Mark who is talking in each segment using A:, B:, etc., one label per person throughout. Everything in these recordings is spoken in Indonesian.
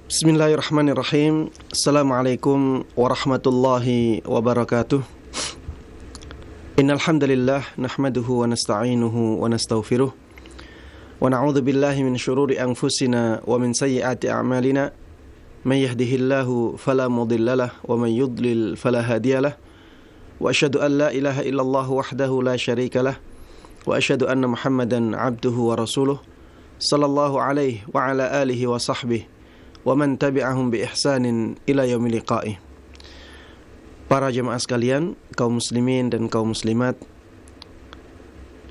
A: Bismillahirrahmanirrahim. Assalamualaikum warahmatullahi wabarakatuh. Innal hamdalillah nahmaduhu wa nasta'inuhu wa nastaghfiruh wa na'udzu billahi min shururi anfusina wa min sayyiati a'malina. May yahdihillahu fala mudhillalah wa may yudlil fala hadiyalah. Wa asyhadu an la ilaha illallah wahdahu la syarikalah wa asyhadu anna Muhammadan 'abduhu wa rasuluh sallallahu alaihi wa ala alihi wa sahbihi wa man tabi'ahum bi ihsanin ila yaumil liqa'i. Para jemaah sekalian, kaum muslimin dan kaum muslimat,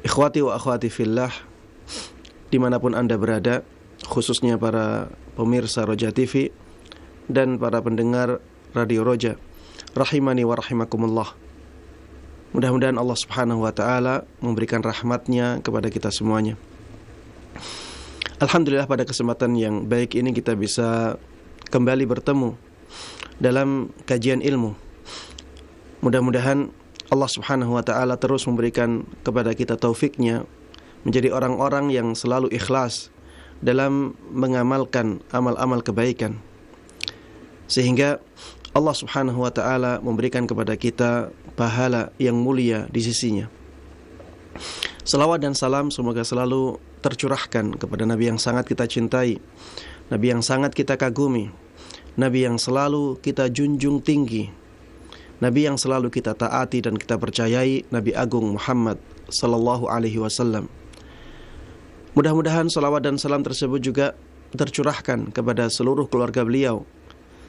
A: ikhwati wa akhwati fillah, dimanapun Anda berada, khususnya para pemirsa Roja TV dan para pendengar Radio Roja, rahimani wa rahimakumullah. Mudah-mudahan Allah Subhanahu wa taala memberikan rahmatnya kepada kita semuanya. Alhamdulillah, pada kesempatan yang baik ini kita bisa kembali bertemu dalam kajian ilmu. Mudah-mudahan Allah Subhanahu wa taala terus memberikan kepada kita taufiknya menjadi orang-orang yang selalu ikhlas dalam mengamalkan amal-amal kebaikan, sehingga Allah Subhanahu wa taala memberikan kepada kita pahala yang mulia di sisinya. Salawat dan salam semoga selalu tercurahkan kepada Nabi yang sangat kita cintai, Nabi yang sangat kita kagumi, Nabi yang selalu kita junjung tinggi, Nabi yang selalu kita taati dan kita percayai, Nabi Agung Muhammad sallallahu alaihi wasallam. Mudah-mudahan salawat dan salam tersebut juga tercurahkan kepada seluruh keluarga beliau,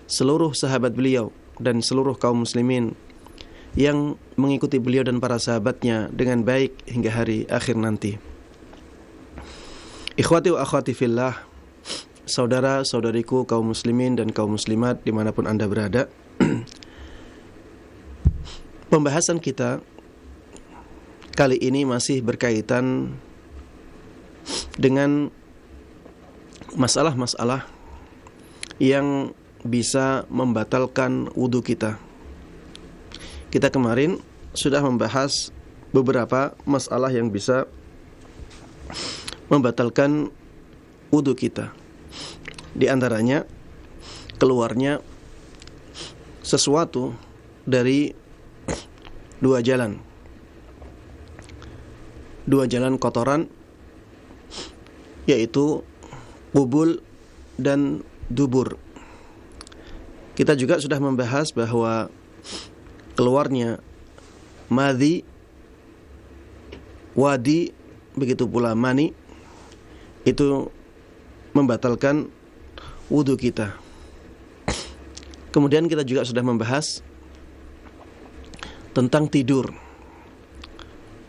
A: seluruh sahabat beliau, dan seluruh kaum muslimin yang mengikuti beliau dan para sahabatnya dengan baik hingga hari akhir nanti. Ikhwati wa akhwati fillah, saudara-saudariku kaum muslimin dan kaum muslimat dimanapun Anda berada, pembahasan kita kali ini masih berkaitan dengan masalah-masalah yang bisa membatalkan wudu kita. Kita kemarin sudah membahas beberapa masalah yang bisa membatalkan wudu kita. Di antaranya keluarnya sesuatu dari dua jalan kotoran, yaitu qubul dan dubur. Kita juga sudah membahas bahwa keluarnya madhi, wadi, begitu pula mani, itu membatalkan wudu kita. Kemudian kita juga sudah membahas tentang tidur,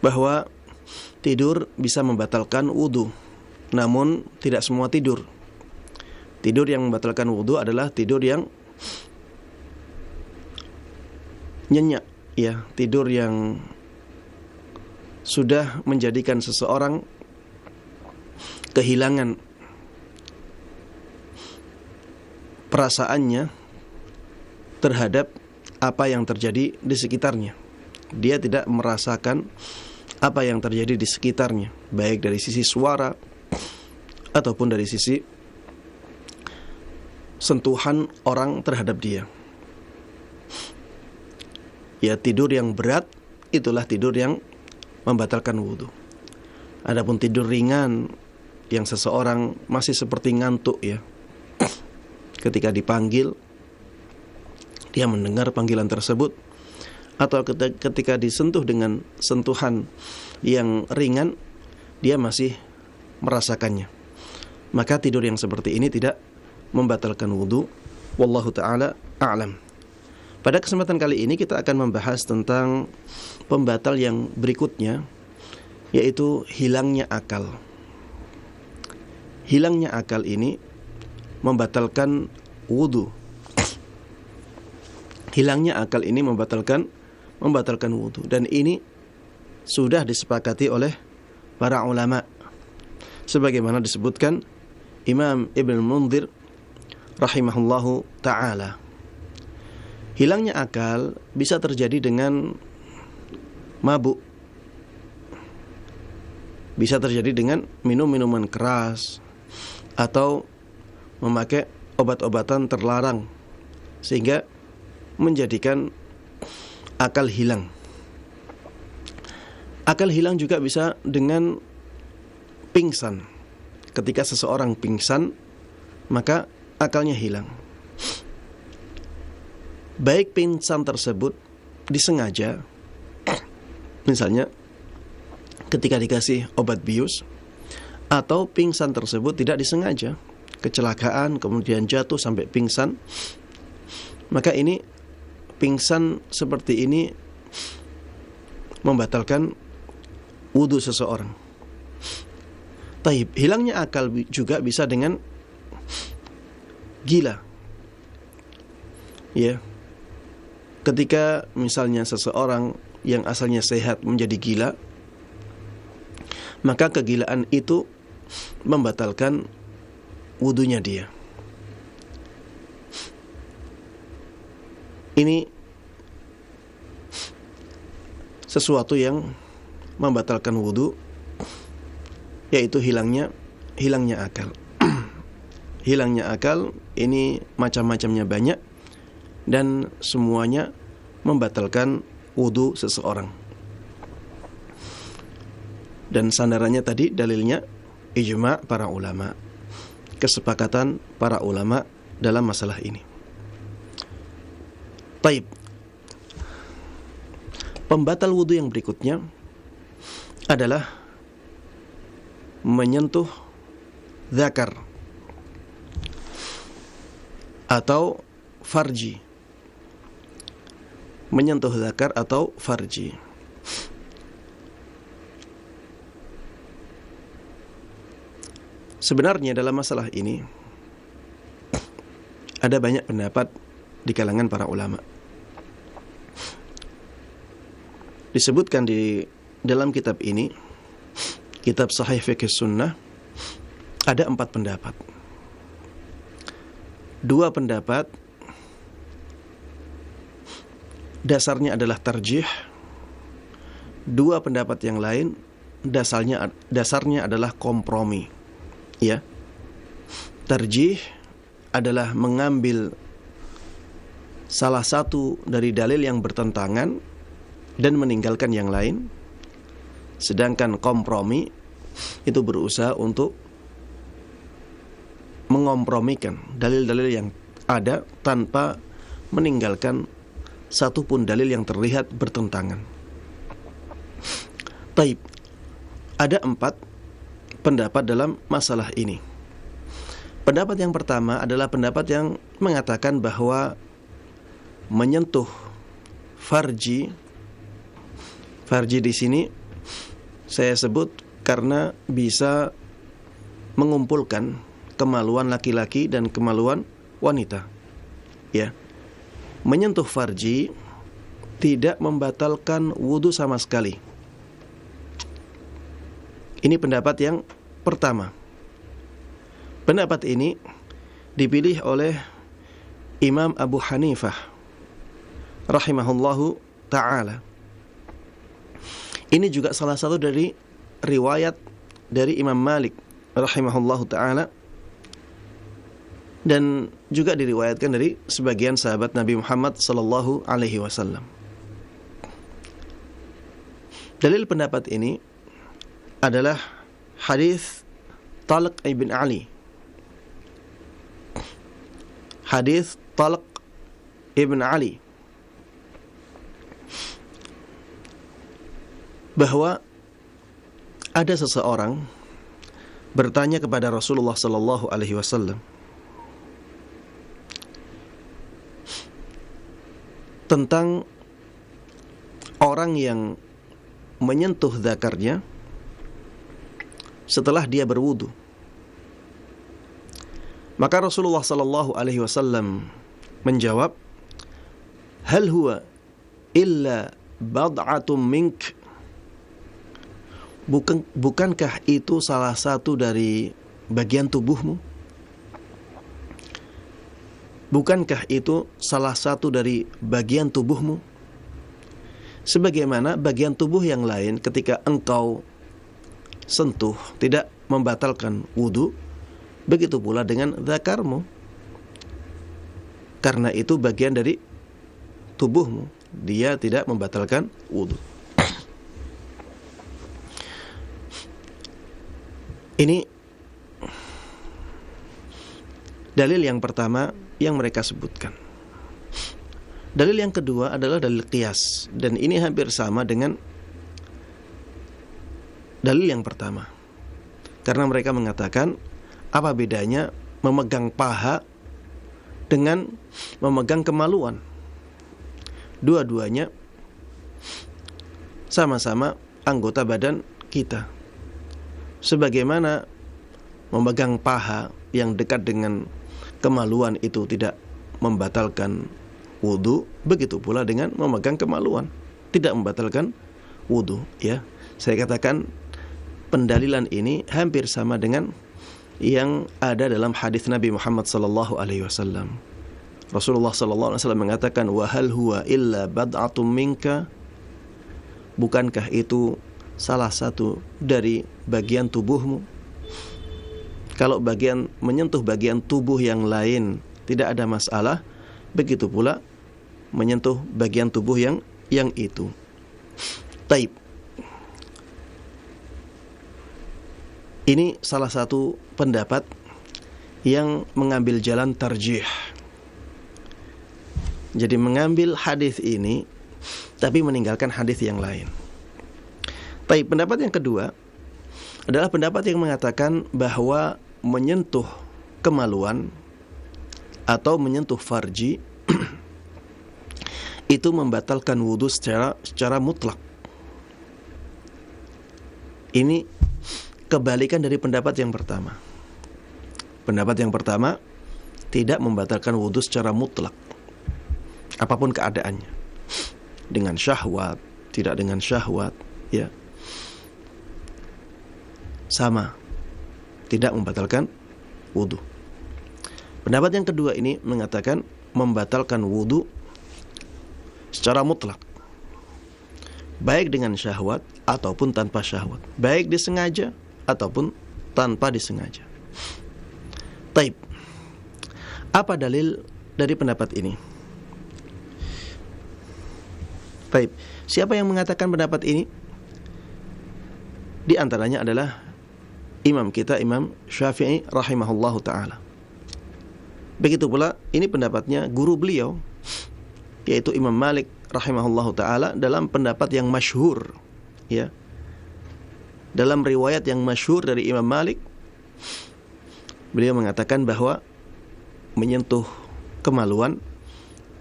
A: bahwa tidur bisa membatalkan wudu. Namun tidak semua tidur. Tidur yang membatalkan wudu adalah tidur yang nyenyak, ya, tidur yang sudah menjadikan seseorang kehilangan perasaannya terhadap apa yang terjadi di sekitarnya. Dia tidak merasakan apa yang terjadi di sekitarnya, baik dari sisi suara ataupun dari sisi sentuhan orang terhadap dia. Ya, tidur yang berat itulah tidur yang membatalkan wudu. Adapun tidur ringan yang seseorang masih seperti ngantuk, ya, ketika dipanggil dia mendengar panggilan tersebut, atau ketika disentuh dengan sentuhan yang ringan dia masih merasakannya, maka tidur yang seperti ini tidak membatalkan wudu. Wallahu ta'ala a'lam. Pada kesempatan kali ini kita akan membahas tentang pembatal yang berikutnya, yaitu hilangnya akal. Hilangnya akal ini membatalkan wudu. Hilangnya akal ini membatalkan wudu, dan ini sudah disepakati oleh para ulama, sebagaimana disebutkan Imam Ibn Munzir rahimahullahu ta'ala. Hilangnya akal bisa terjadi dengan mabuk, bisa terjadi dengan minum minuman keras, atau memakai obat-obatan terlarang sehingga menjadikan akal hilang. Akal hilang juga bisa dengan pingsan. Ketika seseorang pingsan, maka akalnya hilang. Baik pingsan tersebut disengaja, misalnya ketika dikasih obat bius, atau pingsan tersebut tidak disengaja, kecelakaan kemudian jatuh sampai pingsan, maka ini pingsan seperti ini membatalkan wudu seseorang. Taib, hilangnya akal juga bisa dengan gila. Ya. Ketika misalnya seseorang yang asalnya sehat menjadi gila, maka kegilaan itu membatalkan wudunya dia. Ini sesuatu yang membatalkan wudu, yaitu hilangnya akal. Hilangnya akal ini macam-macamnya banyak dan semuanya membatalkan wudu seseorang. Dan sandarannya tadi dalilnya ijma' para ulama, kesepakatan para ulama dalam masalah ini. Taib. Pembatal wudu yang berikutnya adalah menyentuh dzakar atau farji. Menyentuh dzakar atau farji. Sebenarnya dalam masalah ini ada banyak pendapat di kalangan para ulama. Disebutkan di dalam kitab ini, kitab Sahih Fiqh Sunnah, ada 4 pendapat. 2 pendapat dasarnya adalah tarjih. 2 pendapat yang lain dasarnya adalah kompromi. Ya. Tarjih adalah mengambil salah satu dari dalil yang bertentangan dan meninggalkan yang lain. Sedangkan kompromi itu berusaha untuk mengompromikan dalil-dalil yang ada tanpa meninggalkan satupun dalil yang terlihat bertentangan. Taib. Ada 4 pendapat dalam masalah ini. Pendapat yang pertama adalah pendapat yang mengatakan bahwa menyentuh farji di sini saya sebut karena bisa mengumpulkan kemaluan laki-laki dan kemaluan wanita. Ya. Menyentuh farji tidak membatalkan wudu sama sekali. Ini pendapat yang pertama. Pendapat ini dipilih oleh Imam Abu Hanifah rahimahullahu ta'ala. Ini juga salah satu dari riwayat dari Imam Malik rahimahullahu ta'ala, dan juga diriwayatkan dari sebagian sahabat Nabi Muhammad sallallahu alaihi wasallam. Dalil pendapat ini adalah hadis Talq ibn Ali. Hadis Talq ibn Ali bahwa ada seseorang bertanya kepada Rasulullah sallallahu alaihi wasallam tentang orang yang menyentuh dzakarnya setelah dia berwudu. Maka Rasulullah sallallahu alaihi wasallam menjawab, "Hal huwa illa bad'atum mink?" Bukankah itu salah satu dari bagian tubuhmu? Bukankah itu salah satu dari bagian tubuhmu? Sebagaimana bagian tubuh yang lain ketika engkau sentuh tidak membatalkan wudu, begitu pula dengan dzakarmu. karena itu bagian dari tubuhmu, dia tidak membatalkan wudu. Ini dalil yang pertama yang mereka sebutkan. Dalil yang kedua adalah dalil qiyas, dan ini hampir sama dengan dalil yang pertama. Karena mereka mengatakan, apa bedanya memegang paha dengan memegang kemaluan? Dua-duanya sama-sama anggota badan kita. Sebagaimana memegang paha yang dekat dengan kemaluan itu tidak membatalkan wudu, begitu pula dengan memegang kemaluan tidak membatalkan wudu. Ya, saya katakan pendalilan ini hampir sama dengan yang ada dalam hadis Nabi Muhammad sallallahu alaihi wasallam. Rasulullah sallallahu alaihi wasallam mengatakan, wa hal huwa illa bad'atum minka, bukankah itu salah satu dari bagian tubuhmu? Kalau menyentuh bagian tubuh yang lain tidak ada masalah, begitu pula menyentuh bagian tubuh yang itu. Taib. Ini salah satu pendapat yang mengambil jalan tarjih. Jadi mengambil hadis ini tapi meninggalkan hadis yang lain. Taib. Pendapat yang kedua adalah pendapat yang mengatakan bahwa menyentuh kemaluan atau menyentuh farji itu membatalkan wudu secara mutlak. Ini kebalikan dari pendapat yang pertama. Pendapat yang pertama tidak membatalkan wudu secara mutlak, apapun keadaannya, dengan syahwat, tidak dengan syahwat, ya, sama, tidak membatalkan wudu. Pendapat yang kedua ini mengatakan membatalkan wudu secara mutlak, baik dengan syahwat ataupun tanpa syahwat, baik disengaja ataupun tanpa disengaja. Taib. Apa dalil dari pendapat ini? Taib. Siapa yang mengatakan pendapat ini? Di antaranya adalah imam kita, Imam Syafi'i rahimahullahu ta'ala. Begitu pula ini pendapatnya guru beliau, yaitu Imam Malik rahimahullahu ta'ala, dalam pendapat yang masyhur, ya, dalam riwayat yang masyhur dari Imam Malik, beliau mengatakan bahwa menyentuh kemaluan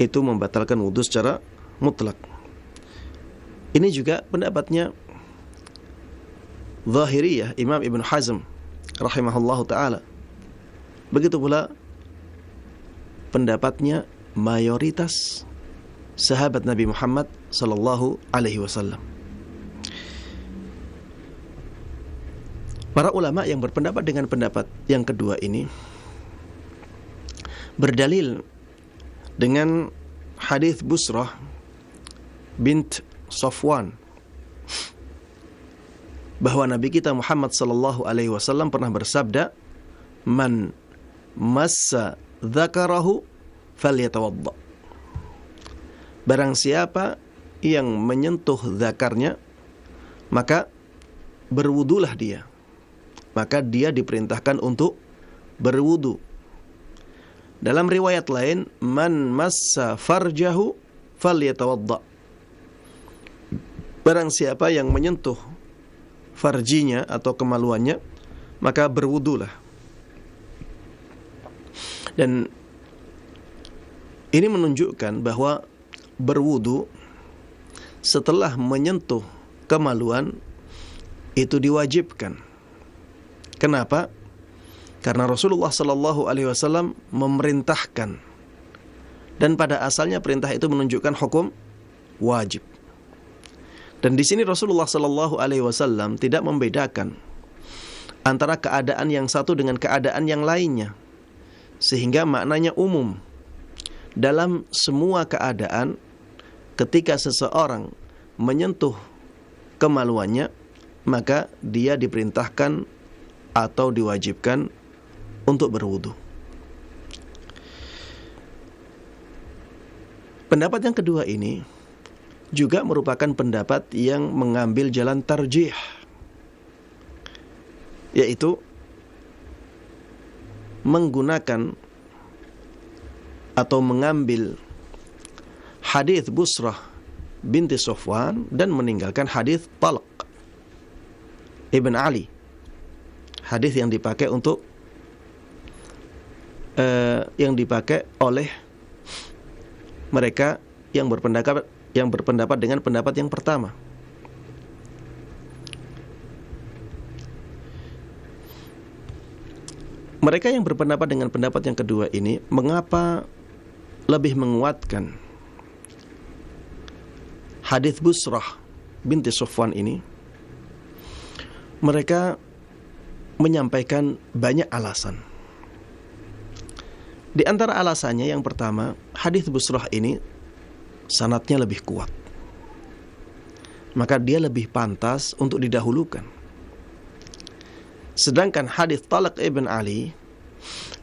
A: itu membatalkan wudu secara mutlak. Ini juga pendapatnya Zahiriyah, Imam Ibn Hazm rahimahullahu ta'ala. Begitu pula pendapatnya mayoritas sahabat Nabi Muhammad sallallahu alaihi wasallam. Para ulama yang berpendapat dengan pendapat yang kedua ini berdalil dengan hadis Busrah bint Safwan, bahwa Nabi kita Muhammad sallallahu alaihi wasallam pernah bersabda, "Man massa dzakarahu falyatawadda." Barang siapa yang menyentuh zakarnya, maka berwudulah dia. Maka dia diperintahkan untuk berwudu. Dalam riwayat lain, "Man massa farjahu falyatawadda." Barang siapa yang menyentuh farjinya atau kemaluannya, maka berwudulah. Dan ini menunjukkan bahwa berwudu setelah menyentuh kemaluan itu diwajibkan. Kenapa? Karena Rasulullah sallallahu alaihi wasallam memerintahkan, dan pada asalnya perintah itu menunjukkan hukum wajib. Dan di sini Rasulullah sallallahu alaihi wasallam tidak membedakan antara keadaan yang satu dengan keadaan yang lainnya, sehingga maknanya umum. Dalam semua keadaan, ketika seseorang menyentuh kemaluannya, maka dia diperintahkan atau diwajibkan untuk berwudu. Pendapat yang kedua ini juga merupakan pendapat yang mengambil jalan tarjih, yaitu menggunakan atau mengambil hadis Busrah binti Safwan dan meninggalkan hadis Talq ibn Ali, hadis yang dipakai untuk yang dipakai oleh mereka yang berpendapat dengan pendapat yang pertama. Mereka yang berpendapat dengan pendapat yang kedua ini, mengapa lebih menguatkan hadis Busrah binti Safwan ini? Mereka menyampaikan banyak alasan. Di antara alasannya yang pertama, hadis Busrah ini sanadnya lebih kuat, maka dia lebih pantas untuk didahulukan. Sedangkan hadis Talq ibn Ali,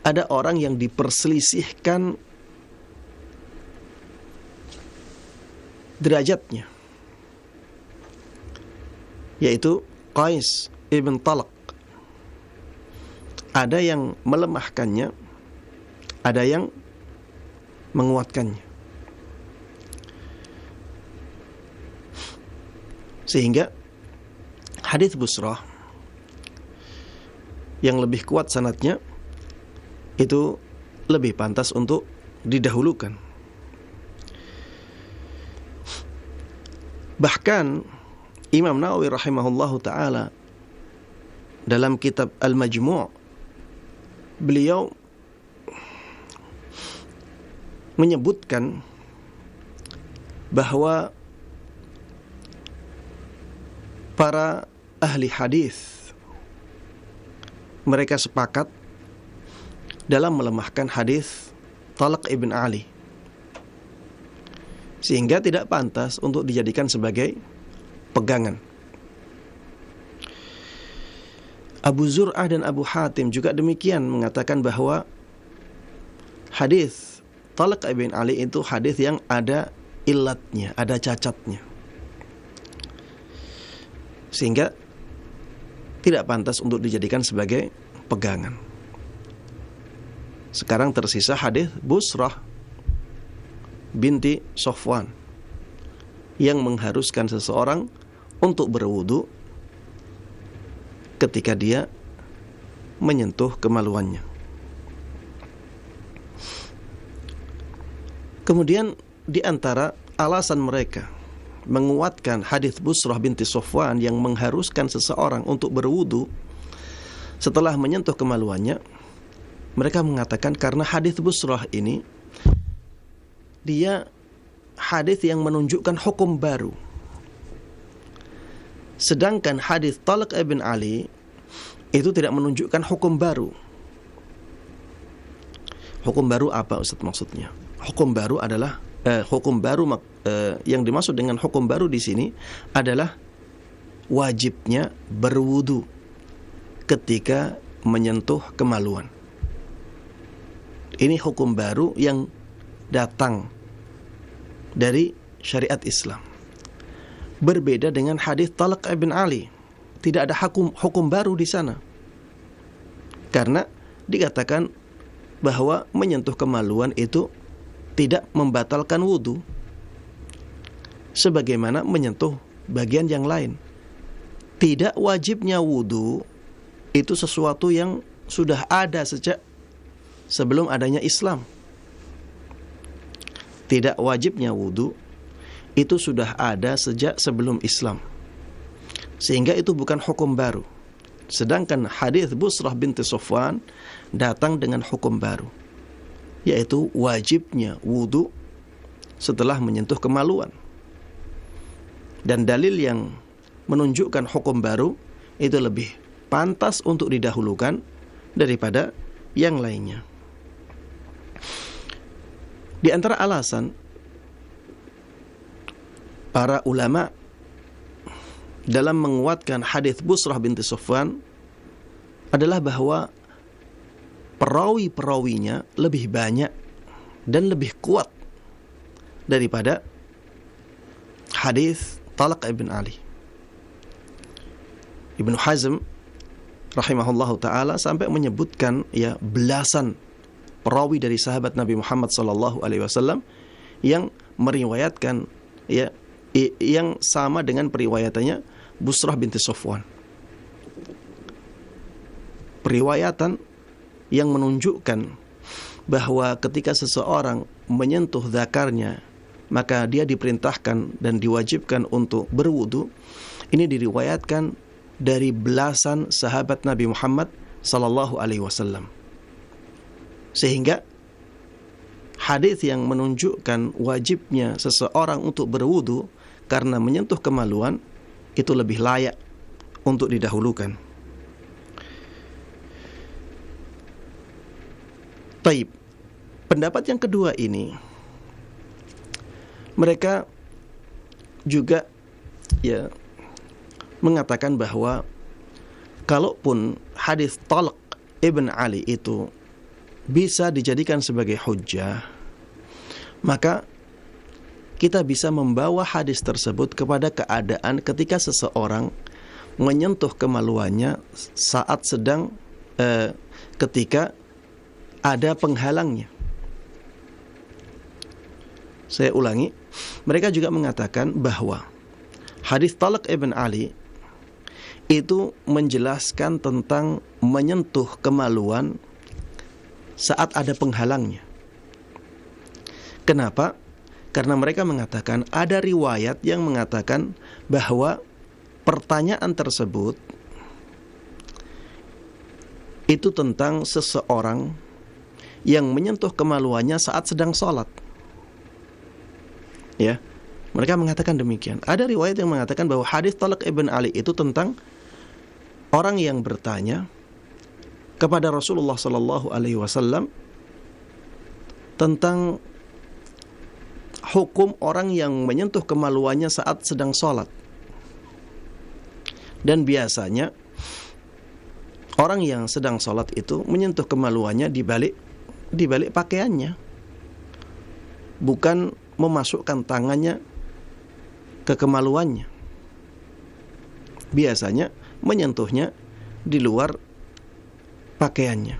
A: ada orang yang diperselisihkan derajatnya, yaitu Qais ibn Talq. Ada yang melemahkannya, ada yang menguatkannya. Sehingga hadis Busrah yang lebih kuat sanadnya itu lebih pantas untuk didahulukan. Bahkan Imam Nawawi rahimahullahu ta'ala dalam kitab Al-Majmu' beliau menyebutkan bahwa para ahli hadis mereka sepakat dalam melemahkan hadis Talq ibn Ali, sehingga tidak pantas untuk dijadikan sebagai pegangan. Abu Zur'ah dan Abu Hatim juga demikian, mengatakan bahwa hadis Talq ibn Ali itu hadis yang ada illatnya, ada cacatnya, sehingga tidak pantas untuk dijadikan sebagai pegangan. Sekarang tersisa hadis Busrah binti Safwan yang mengharuskan seseorang untuk berwudu ketika dia menyentuh kemaluannya. Kemudian di antara alasan mereka menguatkan hadis Busrah binti Safwan yang mengharuskan seseorang untuk berwudu setelah menyentuh kemaluannya, mereka mengatakan karena hadis Busrah ini dia hadis yang menunjukkan hukum baru. Sedangkan hadis Talq ibn Ali itu tidak menunjukkan hukum baru. Hukum baru apa Ustaz maksudnya? Hukum baru adalah yang dimaksud dengan hukum baru di sini adalah wajibnya berwudu ketika menyentuh kemaluan. Ini hukum baru yang datang dari syariat Islam. Berbeda dengan hadis Talq ibn Ali, tidak ada hukum baru di sana. Karena dikatakan bahwa menyentuh kemaluan itu tidak membatalkan wudu sebagaimana menyentuh bagian yang lain. Tidak wajibnya wudu itu sesuatu yang sudah ada sejak sebelum adanya Islam. Tidak wajibnya wudu itu sudah ada sejak sebelum Islam, sehingga itu bukan hukum baru. Sedangkan hadis Busrah binti Safwan datang dengan hukum baru, yaitu wajibnya wudu setelah menyentuh kemaluan. Dan dalil yang menunjukkan hukum baru itu lebih pantas untuk didahulukan daripada yang lainnya. Di antara alasan para ulama dalam menguatkan hadis Busrah binti Safwan adalah bahwa perawi-perawinya lebih banyak dan lebih kuat daripada hadis Talq ibn Ali. Ibnu Hazm rahimahullahu taala sampai menyebutkan ya belasan perawi dari sahabat Nabi Muhammad sallallahu alaihi wasallam yang meriwayatkan ya yang sama dengan periwayatannya Busrah binti Safwan. Periwayatan yang menunjukkan bahwa ketika seseorang menyentuh zakarnya maka dia diperintahkan dan diwajibkan untuk berwudu. Ini diriwayatkan dari belasan sahabat Nabi Muhammad sallallahu alaihi wasallam. Sehingga hadis yang menunjukkan wajibnya seseorang untuk berwudu karena menyentuh kemaluan itu lebih layak untuk didahulukan. Taib. Pendapat yang kedua ini mereka juga ya mengatakan bahwa kalaupun hadis Talq ibn Ali itu bisa dijadikan sebagai hujjah, maka kita bisa membawa hadis tersebut kepada keadaan ketika seseorang menyentuh kemaluannya saat sedang ketika ada penghalangnya. Saya ulangi, mereka juga mengatakan bahwa hadis Talq ibn Ali itu menjelaskan tentang menyentuh kemaluan saat ada penghalangnya. Kenapa? Karena mereka mengatakan ada riwayat yang mengatakan bahwa pertanyaan tersebut itu tentang seseorang yang menyentuh kemaluannya saat sedang sholat. Ya, mereka mengatakan demikian. Ada riwayat yang mengatakan bahwa hadis Talq ibn Ali itu tentang orang yang bertanya kepada Rasulullah sallallahu alaihi wasallam tentang hukum orang yang menyentuh kemaluannya saat sedang sholat. Dan biasanya orang yang sedang sholat itu menyentuh kemaluannya di balik pakaiannya, bukan memasukkan tangannya ke kemaluannya. Biasanya menyentuhnya di luar pakaiannya.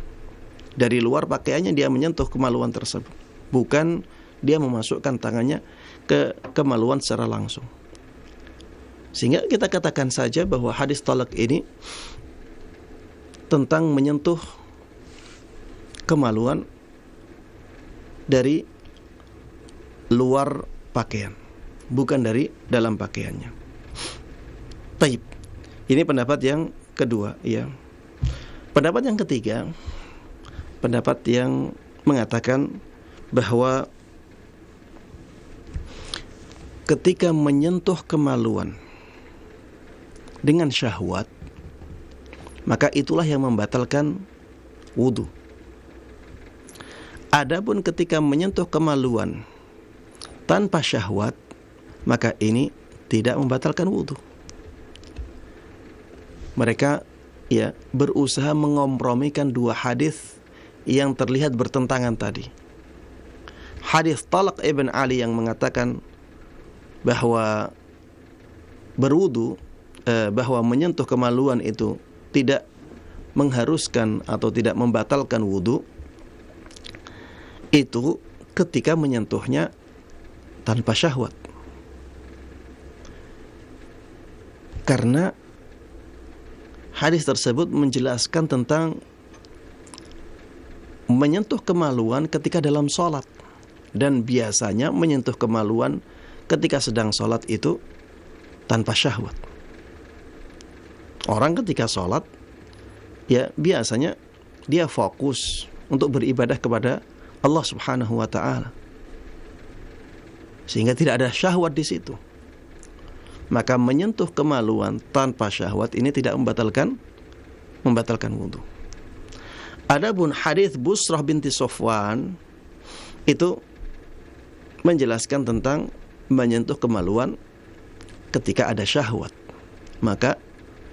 A: Dari luar pakaiannya dia menyentuh kemaluan tersebut, bukan dia memasukkan tangannya ke kemaluan secara langsung. Sehingga kita katakan saja bahwa hadis Talq ini tentang menyentuh kemaluan dari luar pakaian, bukan dari dalam pakaiannya. Taib. Ini pendapat yang kedua, ya. Pendapat yang ketiga, pendapat yang mengatakan bahwa ketika menyentuh kemaluan dengan syahwat, maka itulah yang membatalkan wudu. Adapun ketika menyentuh kemaluan tanpa syahwat, maka ini tidak membatalkan wudu. Mereka ya berusaha mengompromikan dua hadis yang terlihat bertentangan tadi. Hadis Talq ibn Ali yang mengatakan bahwa berwudu, bahwa menyentuh kemaluan itu tidak mengharuskan atau tidak membatalkan wudu, itu ketika menyentuhnya tanpa syahwat. Karena hadis tersebut menjelaskan tentang menyentuh kemaluan ketika dalam sholat. Dan biasanya menyentuh kemaluan ketika sedang sholat itu tanpa syahwat. Orang ketika sholat, ya biasanya dia fokus untuk beribadah kepada Allah Subhanahu wa ta'ala, sehingga tidak ada syahwat di situ. Maka menyentuh kemaluan tanpa syahwat ini tidak membatalkan wudu. Adapun hadis Busrah binti Safwan itu menjelaskan tentang menyentuh kemaluan ketika ada syahwat, maka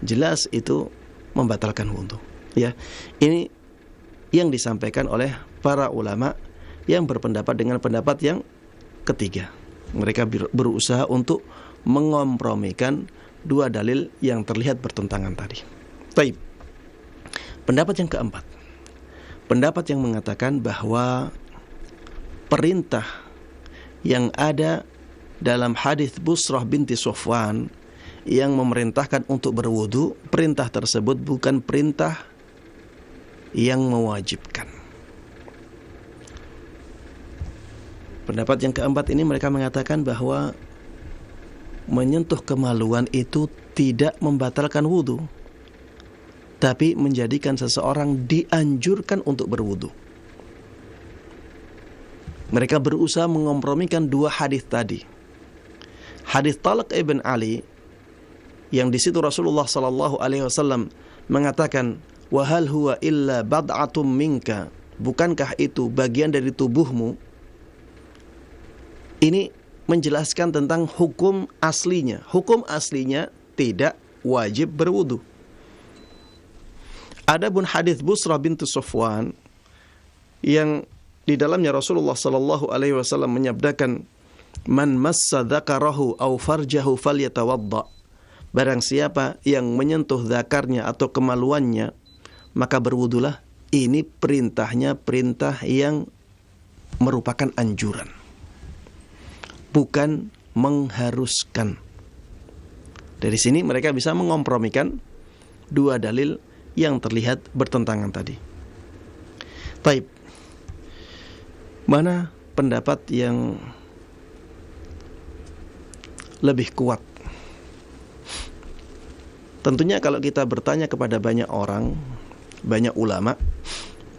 A: jelas itu membatalkan wudu. Ya, ini yang disampaikan oleh para ulama yang berpendapat dengan pendapat yang ketiga. Mereka berusaha untuk mengompromikan dua dalil yang terlihat bertentangan tadi. Baik. Pendapat yang keempat. Pendapat yang mengatakan bahwa perintah yang ada dalam hadis Busrah binti Sofwan yang memerintahkan untuk berwudu, perintah tersebut bukan perintah yang mewajibkan. Pendapat yang keempat ini mereka mengatakan bahwa menyentuh kemaluan itu tidak membatalkan wudu, tapi menjadikan seseorang dianjurkan untuk berwudu. Mereka berusaha mengompromikan dua hadis tadi. Hadis Talq ibn Ali yang di situ Rasulullah sallallahu alaihi wasallam mengatakan, "Wa hal huwa illa bad'atum minka?" Bukankah itu bagian dari tubuhmu? Ini menjelaskan tentang hukum aslinya. Hukum aslinya tidak wajib berwudu. Adapun hadis Busrah bintu Sofwan yang di dalamnya Rasulullah sallallahu alaihi wasallam menyabdakan, "Man massa dzakarahu aw farjahu falyatawadda." Barang siapa yang menyentuh zakarnya atau kemaluannya, maka berwudulah. Ini perintahnya perintah yang merupakan anjuran, bukan mengharuskan. Dari sini mereka bisa mengompromikan dua dalil yang terlihat bertentangan tadi. Taib. Mana pendapat yang lebih kuat? Tentunya kalau kita bertanya kepada banyak orang, banyak ulama,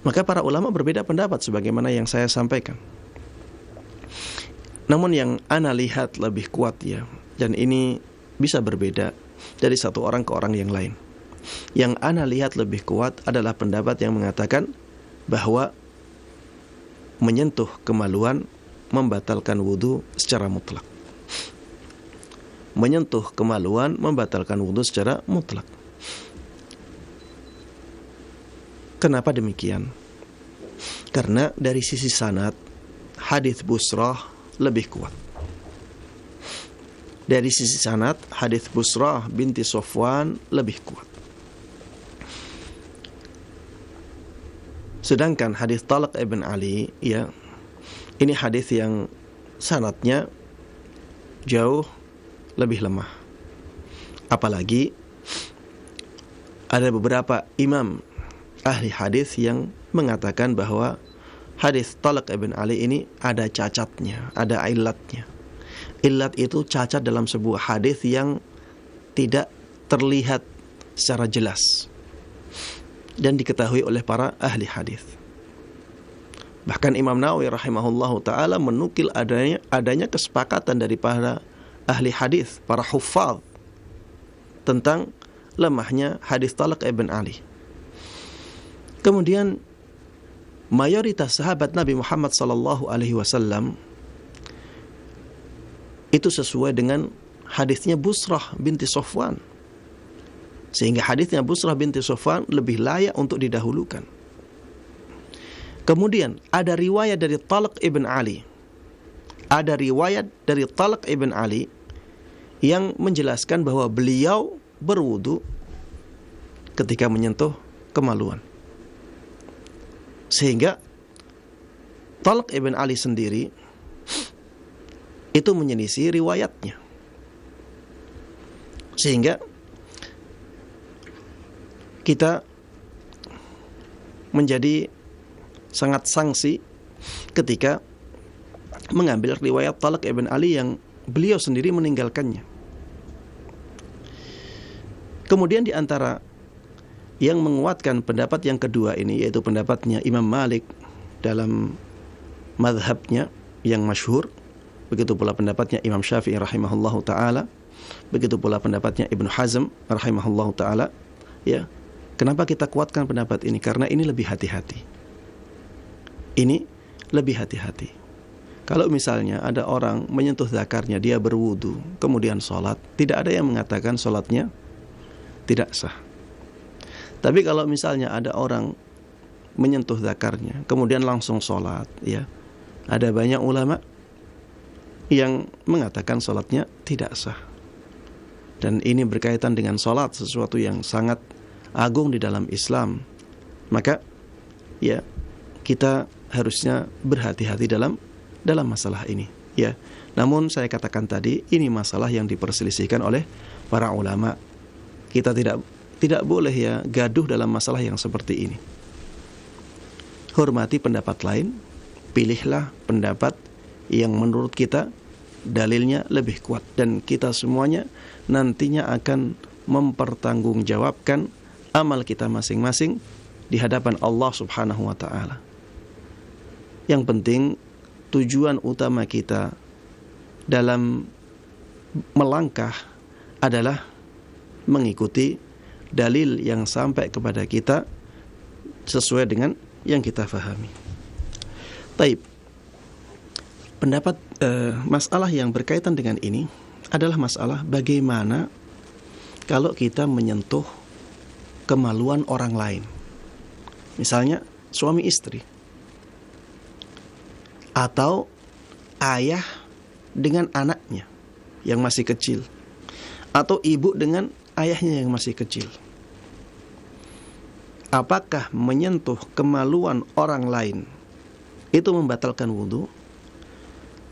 A: maka para ulama berbeda pendapat sebagaimana yang saya sampaikan. Namun yang ana lihat lebih kuat ya, dan ini bisa berbeda dari satu orang ke orang yang lain. Yang ana lihat lebih kuat adalah pendapat yang mengatakan bahwa menyentuh kemaluan membatalkan wudu secara mutlak. Menyentuh kemaluan membatalkan wudu secara mutlak. Kenapa demikian? Karena dari sisi sanad hadis Busrah lebih kuat. Dari sisi sanad hadis Busrah binti Sofwan lebih kuat. Sedangkan hadis Talq ibn Ali ya, ini hadis yang sanadnya jauh lebih lemah. Apalagi ada beberapa imam ahli hadis yang mengatakan bahwa hadis Talq ibn Ali ini ada cacatnya, ada illatnya. Illat itu cacat dalam sebuah hadis yang tidak terlihat secara jelas dan diketahui oleh para ahli hadis. Bahkan Imam Nawawi rahimahullahu taala menukil adanya kesepakatan dari para ahli hadis, para huffaz, tentang lemahnya hadis Talq ibn Ali. Kemudian mayoritas sahabat Nabi Muhammad sallallahu alaihi wasallam itu sesuai dengan hadisnya Busrah binti Sofwan, sehingga hadisnya Busrah binti Sofwan lebih layak untuk didahulukan. Kemudian ada riwayat dari Talq ibn Ali. Ada riwayat dari Talq ibn Ali yang menjelaskan bahwa beliau berwudu ketika menyentuh kemaluan. Sehingga Talq ibn Ali sendiri itu menyelisih riwayatnya. Sehingga kita menjadi sangat sangsi ketika mengambil riwayat Talq ibn Ali yang beliau sendiri meninggalkannya. Kemudian di antara yang menguatkan pendapat yang kedua ini, yaitu pendapatnya Imam Malik dalam mazhabnya yang masyhur, begitu pula pendapatnya Imam Syafi'i rahimahullahu taala, begitu pula pendapatnya Ibnu Hazm rahimahullahu taala, ya. Kenapa kita kuatkan pendapat ini? Karena ini lebih hati-hati. Ini lebih hati-hati. Kalau misalnya ada orang menyentuh zakarnya, dia berwudu, kemudian sholat, tidak ada yang mengatakan sholatnya tidak sah. Tapi kalau misalnya ada orang menyentuh zakarnya, kemudian langsung sholat, ya, ada banyak ulama yang mengatakan salatnya tidak sah. Dan ini berkaitan dengan salat, sesuatu yang sangat agung di dalam Islam. Maka ya kita harusnya berhati-hati dalam masalah ini, ya. Namun saya katakan tadi, ini masalah yang diperselisihkan oleh para ulama. Kita tidak boleh ya gaduh dalam masalah yang seperti ini. Hormati pendapat lain, pilihlah pendapat yang menurut kita dalilnya lebih kuat, dan kita semuanya nantinya akan mempertanggungjawabkan amal kita masing-masing di hadapan Allah Subhanahu wa taala. Yang penting tujuan utama kita dalam melangkah adalah mengikuti dalil yang sampai kepada kita sesuai dengan yang kita fahami. Taib. Pendapat masalah yang berkaitan dengan ini adalah masalah bagaimana kalau kita menyentuh kemaluan orang lain. Misalnya suami istri, atau ayah dengan anaknya yang masih kecil, atau ibu dengan ayahnya yang masih kecil. Apakah menyentuh kemaluan orang lain itu membatalkan wudu?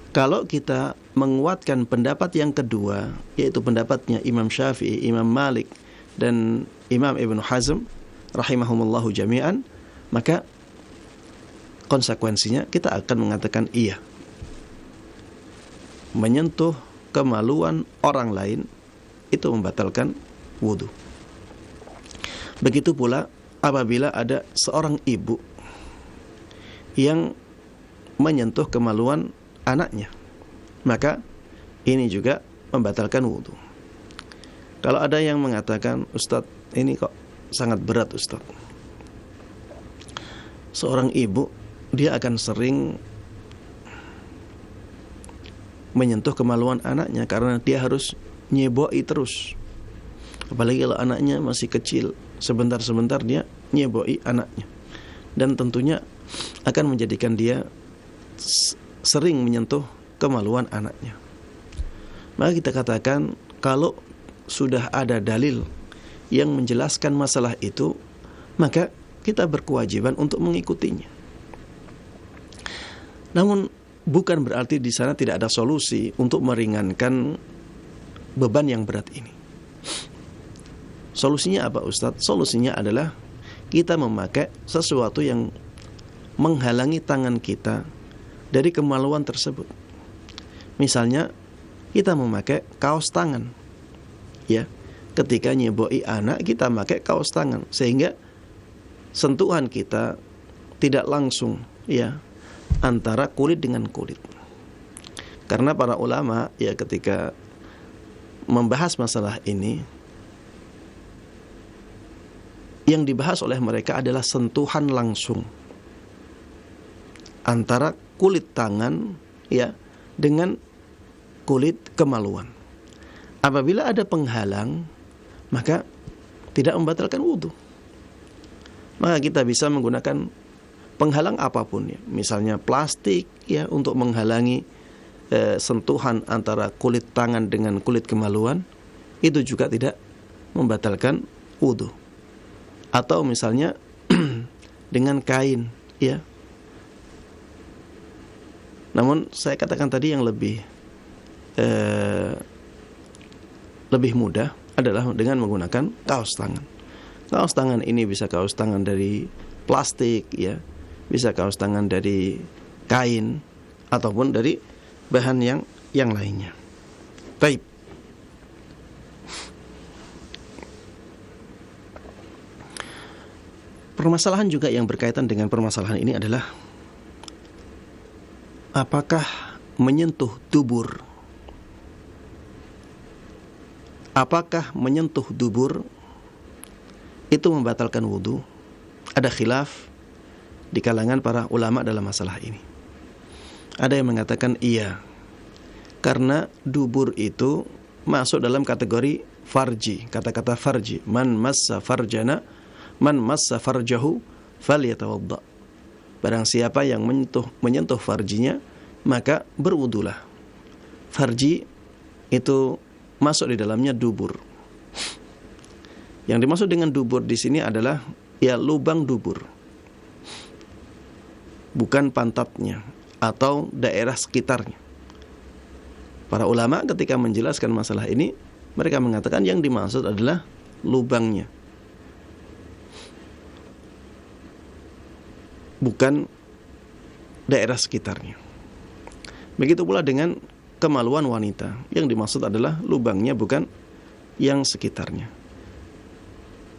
A: Kalau kita menguatkan pendapat yang kedua, yaitu pendapatnya Imam Syafi'i, Imam Malik, dan Imam Ibnu Hazm rahimahumullahu jami'an, maka konsekuensinya kita akan mengatakan iya. Menyentuh kemaluan orang lain itu membatalkan wudu. Begitu pula apabila ada seorang ibu yang menyentuh kemaluan anaknya, maka ini juga membatalkan wudu. Kalau ada yang mengatakan, Ustadz, ini kok sangat berat Ustadz. Seorang ibu, dia akan sering menyentuh kemaluan anaknya karena dia harus nyeboi terus. Apalagi kalau anaknya masih kecil, sebentar-sebentar dia nyeboi anaknya. Dan tentunya akan menjadikan dia sering menyentuh kemaluan anaknya. Maka kita katakan, kalau sudah ada dalil yang menjelaskan masalah itu, maka kita berkewajiban untuk mengikutinya. Namun bukan berarti di sana tidak ada solusi untuk meringankan beban yang berat ini. Solusinya apa Ustadz? Solusinya adalah kita memakai sesuatu yang menghalangi tangan kita dari kemaluan tersebut. Misalnya kita memakai kaos tangan, ya. Ketika nyeboi anak, kita pakai kaos tangan sehingga sentuhan kita tidak langsung, ya, antara kulit dengan kulit. Karena para ulama, ya, ketika membahas masalah ini, yang dibahas oleh mereka adalah sentuhan langsung antara kulit tangan, ya, dengan kulit kemaluan. Apabila ada penghalang, maka tidak membatalkan wudu. Maka kita bisa menggunakan penghalang apapun, ya. Misalnya plastik, ya, untuk menghalangi sentuhan antara kulit tangan dengan kulit kemaluan, itu juga tidak membatalkan wudu. Atau misalnya dengan kain, ya. Namun saya katakan tadi yang lebih mudah adalah dengan menggunakan kaos tangan. Kaos tangan ini bisa kaos tangan dari plastik, ya, bisa kaos tangan dari kain, ataupun dari bahan yang lainnya. Baik. Permasalahan juga yang berkaitan dengan permasalahan ini adalah apakah menyentuh dubur? Apakah menyentuh dubur itu membatalkan wudu? Ada khilaf di kalangan para ulama dalam masalah ini. Ada yang mengatakan iya, karena dubur itu masuk dalam kategori farji. Kata-kata farji, man massa farjana, man massa farjahu falyatawadda. Barang siapa yang menyentuh farjinya, maka berwudulah. farji itu masuk di dalamnya dubur. Yang dimaksud dengan dubur di sini adalah ya lubang dubur, bukan pantatnya atau daerah sekitarnya. Para ulama ketika menjelaskan masalah ini, mereka mengatakan yang dimaksud adalah lubangnya, bukan daerah sekitarnya. Begitu pula dengan kemaluan wanita, yang dimaksud adalah lubangnya, bukan yang sekitarnya.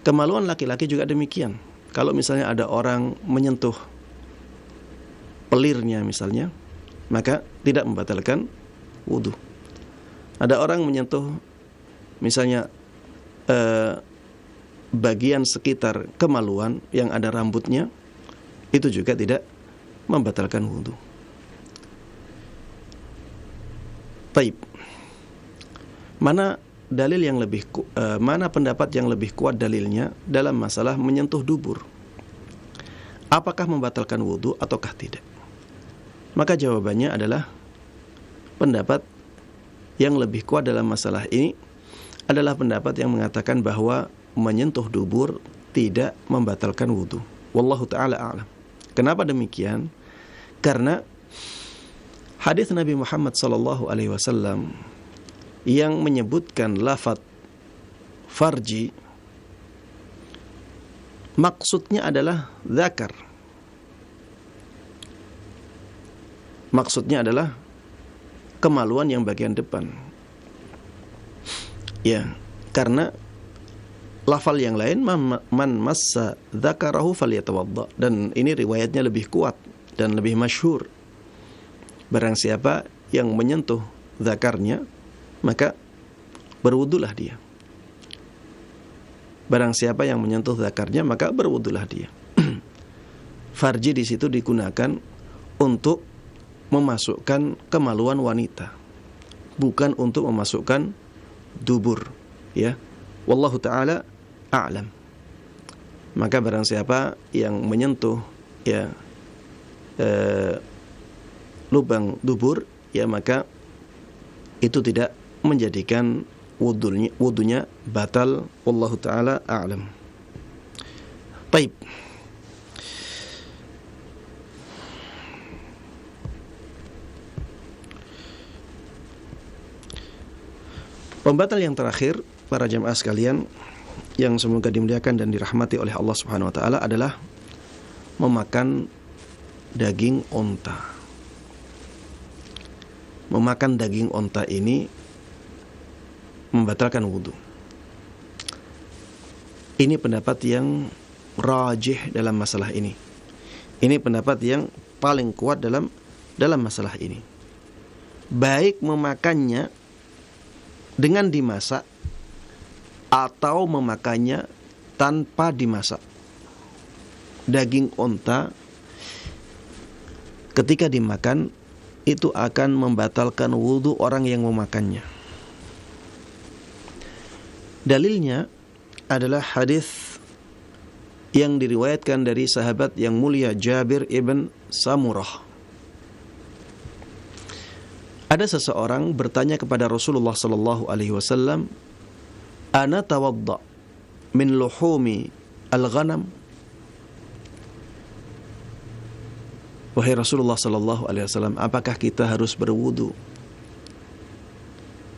A: Kemaluan laki-laki juga demikian. Kalau misalnya ada orang menyentuh pelirnya misalnya, maka tidak membatalkan wudu. Ada orang menyentuh misalnya bagian sekitar kemaluan yang ada rambutnya, itu juga tidak membatalkan wudu. Taib. Mana dalil yang lebih mana pendapat yang lebih kuat dalilnya dalam masalah menyentuh dubur? Apakah membatalkan wudu ataukah tidak? Maka jawabannya adalah pendapat yang lebih kuat dalam masalah ini adalah pendapat yang mengatakan bahwa menyentuh dubur tidak membatalkan wudu. Wallahu ta'ala a'lam. Kenapa demikian? Karena hadis Nabi Muhammad SAW yang menyebutkan lafaz farji maksudnya adalah zakar. Maksudnya adalah kemaluan yang bagian depan. Ya, karena lafal yang lain man massa dzakarahu falyatawadda, dan ini riwayatnya lebih kuat dan lebih masyhur. Barang siapa yang menyentuh zakarnya, maka berwudulah dia. Barang siapa yang menyentuh zakarnya, maka berwudulah dia. Farji di situ digunakan untuk memasukkan kemaluan wanita, bukan untuk memasukkan dubur, ya. Wallahu ta'ala a'lam. Maka barang siapa yang menyentuh ya lubang dubur, ya maka itu tidak menjadikan wudunya batal. Wallahu ta'ala a'lam. Baik. Pembatal yang terakhir, para jamaah sekalian yang semoga dimuliakan dan dirahmati oleh Allah Subhanahu wa taala, adalah memakan daging onta. Memakan daging onta ini membatalkan wudu. Ini pendapat yang rajih dalam masalah ini. Ini pendapat yang paling kuat dalam masalah ini. Baik memakannya dengan dimasak atau memakannya tanpa dimasak. Daging onta ketika dimakan itu akan membatalkan wudu orang yang memakannya. Dalilnya adalah hadis yang diriwayatkan dari sahabat yang mulia Jabir ibn Samurah. Ada seseorang bertanya kepada Rasulullah sallallahu alaihi wasallam, "Ana tawadda min luhumi al-ghanam?" Wahai Rasulullah sallallahu alaihi wasallam, apakah kita harus berwudu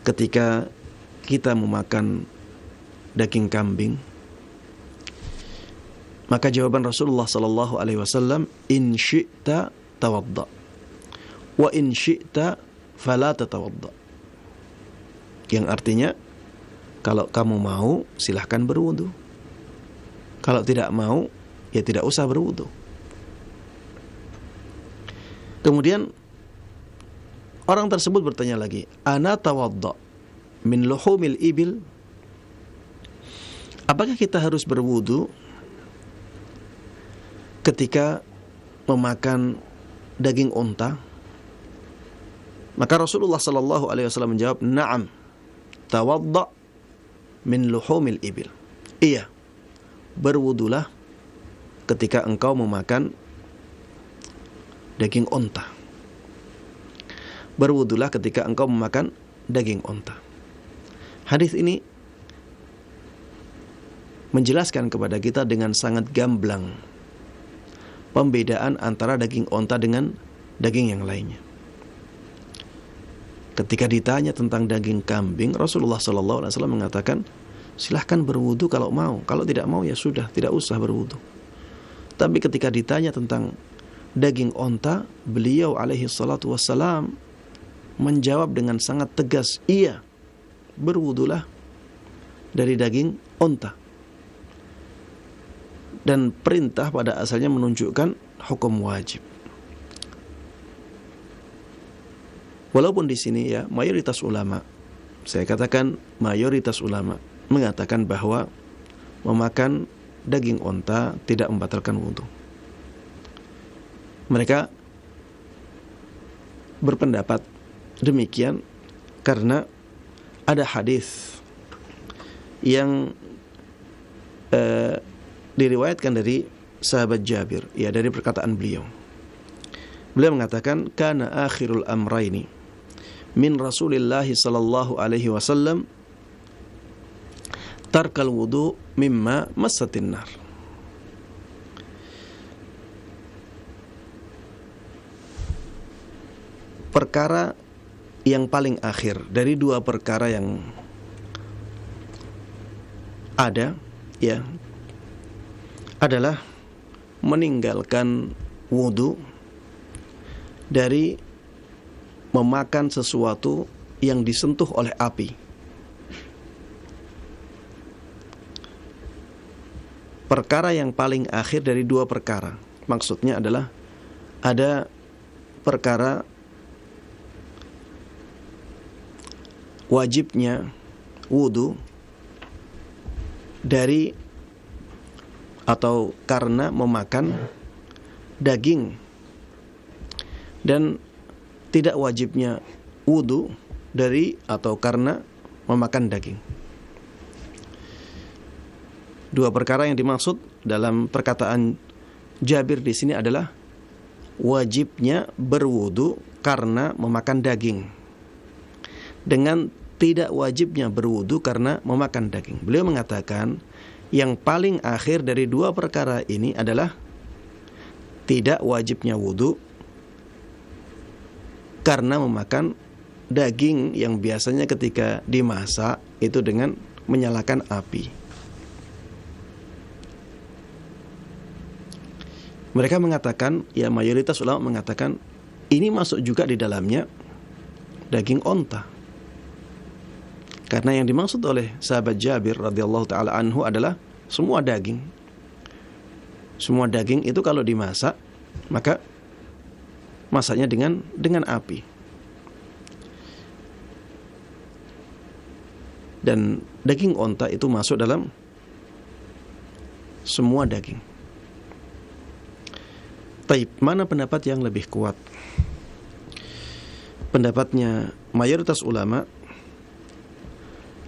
A: ketika kita memakan daging kambing? Maka jawaban Rasulullah sallallahu alaihi wasallam, "In syi'ta tawadda wa in syi'ta fala tatawadda." Yang artinya, kalau kamu mau silahkan berwudu, kalau tidak mau ya tidak usah berwudu. Kemudian orang tersebut bertanya lagi, "Ana tawadda min luhumil ibil?" Apakah kita harus berwudu ketika memakan daging unta? Maka Rasulullah sallallahu alaihi wasallam menjawab, "Na'am, tawadda min luhumil ibil." Iya, berwudulah ketika engkau memakan daging unta. berwudulah ketika engkau memakan daging onta. Hadis ini menjelaskan kepada kita dengan sangat gamblang pembedaan antara daging onta dengan daging yang lainnya. Ketika ditanya tentang daging kambing, Rasulullah SAW mengatakan, silahkan berwudu kalau mau. Kalau tidak mau ya sudah, tidak usah berwudu. Tapi ketika ditanya tentang daging onta, beliau alaihi salatu wassalam menjawab dengan sangat tegas, iya, berwudulah dari daging onta. Dan perintah pada asalnya menunjukkan hukum wajib. Walaupun di sini ya mayoritas ulama, saya katakan mayoritas ulama mengatakan bahwa memakan daging onta tidak membatalkan wudu. Mereka berpendapat demikian karena ada hadis yang diriwayatkan dari sahabat Jabir, ya, dari perkataan beliau. Beliau mengatakan, kana akhirul amraini min Rasulillah sallallahu alaihi wasallam tarkal wudu mimma massatin nar. Perkara yang paling akhir dari dua perkara yang ada, ya, adalah meninggalkan wudu dari memakan sesuatu yang disentuh oleh api. Perkara yang paling akhir dari dua perkara, maksudnya adalah ada perkara wajibnya wudu dari atau karena memakan daging, dan tidak wajibnya wudu dari atau karena memakan daging. Dua perkara yang dimaksud dalam perkataan Jabir di sini adalah wajibnya berwudu karena memakan daging, dengan tidak wajibnya berwudu karena memakan daging. Beliau mengatakan yang paling akhir dari dua perkara ini adalah tidak wajibnya wudu karena memakan daging yang biasanya ketika dimasak itu dengan menyalakan api. Mereka mengatakan, ya mayoritas ulama mengatakan, ini masuk juga di dalamnya daging onta. Karena yang dimaksud oleh sahabat Jabir radhiyallahu taala anhu adalah semua daging. Semua daging itu kalau dimasak, maka masaknya dengan api. Dan daging onta itu masuk dalam semua daging. Taib, mana pendapat yang lebih kuat? Pendapatnya mayoritas ulama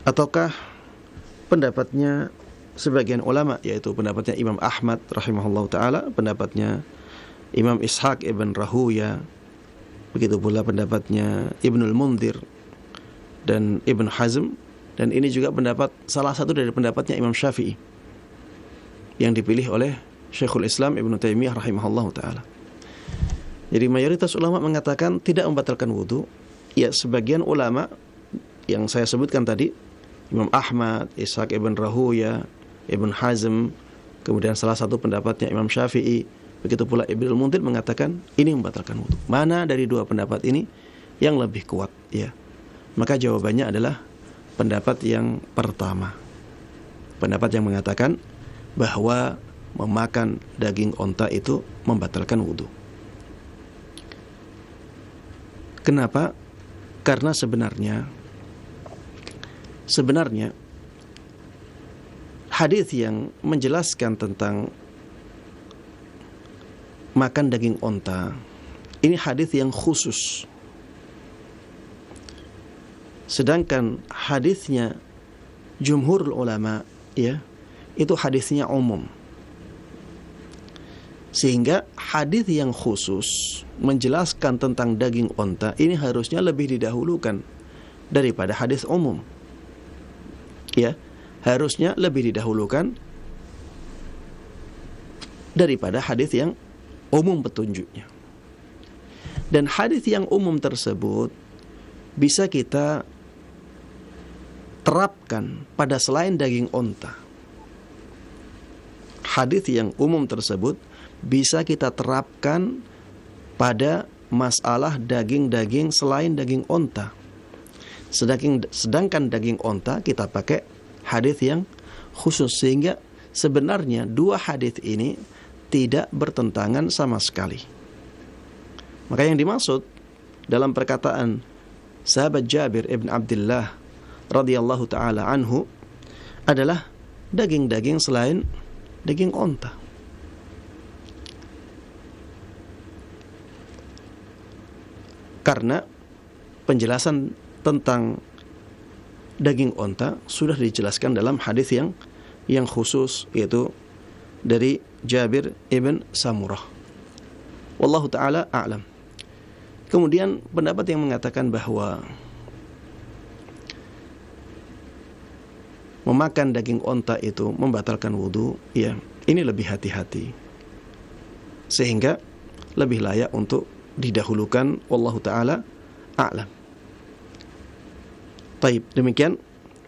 A: ataukah pendapatnya sebagian ulama, yaitu pendapatnya Imam Ahmad rahimahullah ta'ala, pendapatnya Imam Ishaq ibn Rahuya, begitu pula pendapatnya Ibnul Mundhir dan Ibn Hazm, dan ini juga pendapat salah satu dari pendapatnya Imam Syafi'i yang dipilih oleh Syekhul Islam Ibn Taimiyah rahimahullah ta'ala. Jadi mayoritas ulama mengatakan tidak membatalkan wudu. Ya, sebagian ulama yang saya sebutkan tadi, Imam Ahmad, Ishaq ibn Rahuya, Ibn Hazm, kemudian salah satu pendapatnya Imam Syafi'i, begitu pula Ibnul Mundhir mengatakan ini membatalkan wudu. Mana dari dua pendapat ini yang lebih kuat? Ya, maka jawabannya adalah pendapat yang pertama, pendapat yang mengatakan bahwa memakan daging onta itu membatalkan wudu. Kenapa? Karena sebenarnya hadis yang menjelaskan tentang makan daging onta ini hadis yang khusus. Sedangkan hadisnya jumhur ulama, ya, itu hadisnya umum. Sehingga hadis yang khusus menjelaskan tentang daging onta ini harusnya lebih didahulukan daripada hadis umum. Ya, harusnya lebih didahulukan daripada hadis yang umum petunjuknya. Dan hadis yang umum tersebut bisa kita terapkan pada selain daging onta. Hadis yang umum tersebut bisa kita terapkan pada masalah daging-daging selain daging onta. Sedangkan daging onta kita pakai hadis yang khusus, sehingga sebenarnya dua hadis ini tidak bertentangan sama sekali. Maka yang dimaksud dalam perkataan sahabat Jabir ibn Abdullah radhiyallahu taala anhu adalah daging-daging selain daging onta. Karena penjelasan tentang daging onta sudah dijelaskan dalam hadis yang khusus, yaitu dari Jabir ibn Samurah. Wallahu taala a'lam. Kemudian pendapat yang mengatakan bahwa memakan daging onta itu membatalkan wudu, ya, ini lebih hati-hati, sehingga lebih layak untuk didahulukan. Wallahu ta'ala a'lam. Taib, demikian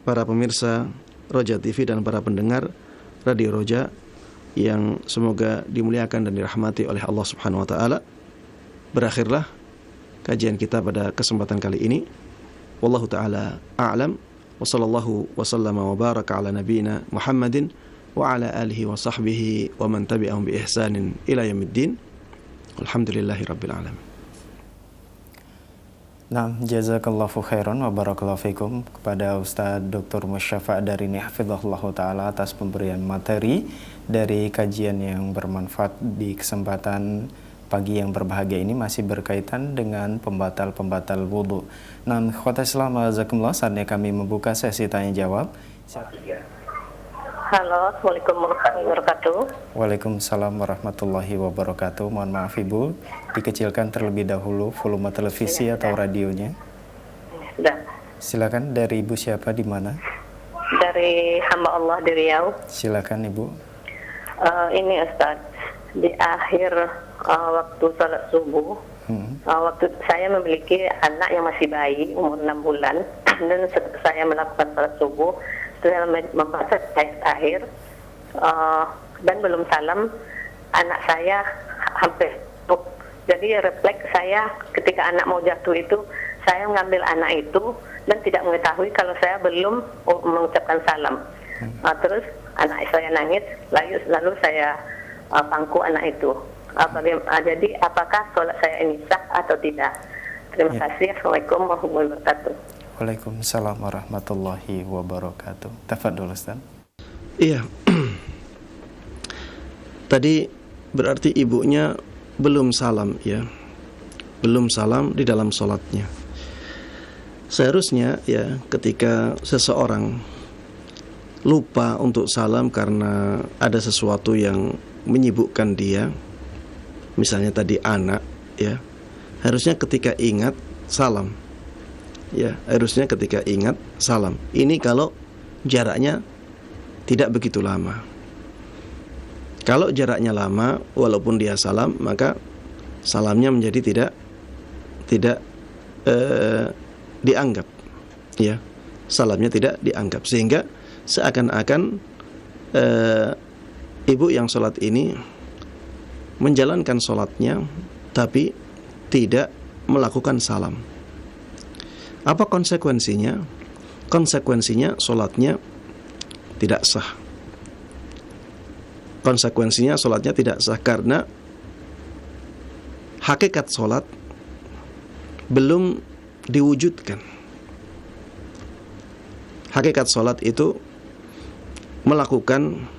A: para pemirsa Roja TV dan para pendengar Radio Roja yang semoga dimuliakan dan dirahmati oleh Allah Subhanahu wa taala. Berakhirlah kajian kita pada kesempatan kali ini. Wallahu ta'ala a'lam. Wa sallallahu wa sallama wa baraka ala nabiyyina Muhammadin wa ala alihi wa sahbihi wa man tabi'ahum bi ihsanin ila yaumiddin. Alhamdulillahi rabbil alamin.
B: Nah, jazakallahu khairan wa barakallahu fikum kepada Ustaz Dr. Musyafa Darini hafizahullah taala atas pemberian materi dari kajian yang bermanfaat di kesempatan pagi yang berbahagia ini, masih berkaitan dengan pembatal-pembatal wudu. Nah, khotbah Islam jazakumullah, saatnya kami membuka sesi tanya jawab.
C: Halo, Assalamualaikum warahmatullahi wabarakatuh.
B: Waalaikumsalam warahmatullahi wabarakatuh. Mohon maaf Ibu, dikecilkan terlebih dahulu volume televisi atau radionya.
C: Sudah.
B: Silakan, dari Ibu siapa, di mana?
C: Dari hamba Allah di Riau.
B: Silakan Ibu.
C: Ini Ustaz, di akhir waktu salat subuh, waktu saya memiliki anak yang masih bayi umur 6 bulan, dan saya melakukan salat subuh, saya membaca ayat akhir dan belum salam, anak saya hampir jatuh. Jadi refleks saya ketika anak mau jatuh itu, saya mengambil anak itu dan tidak mengetahui kalau saya belum mengucapkan salam. Terus anak saya nangis, lalu saya pangku anak itu. Jadi apakah sholat saya ini sah atau tidak? Terima kasih. Assalamualaikum warahmatullahi wabarakatuh.
B: Waalaikumsalam warahmatullahi wabarakatuh. Tafadhol Ustaz.
A: Iya. Tadi berarti ibunya belum salam, ya. Belum salam di dalam sholatnya. Seharusnya ya, ketika seseorang lupa untuk salam karena ada sesuatu yang menyibukkan dia, misalnya tadi anak, ya, harusnya ketika ingat salam. Ya, harusnya ketika ingat salam. Ini kalau jaraknya tidak begitu lama. Kalau jaraknya lama, walaupun dia salam, maka salamnya menjadi tidak dianggap. Ya, salamnya tidak dianggap, sehingga seakan-akan ibu yang sholat ini menjalankan sholatnya tapi tidak melakukan salam. Apa konsekuensinya? Konsekuensinya sholatnya tidak sah. Konsekuensinya sholatnya tidak sah karena hakikat sholat belum diwujudkan. Hakikat sholat itu melakukan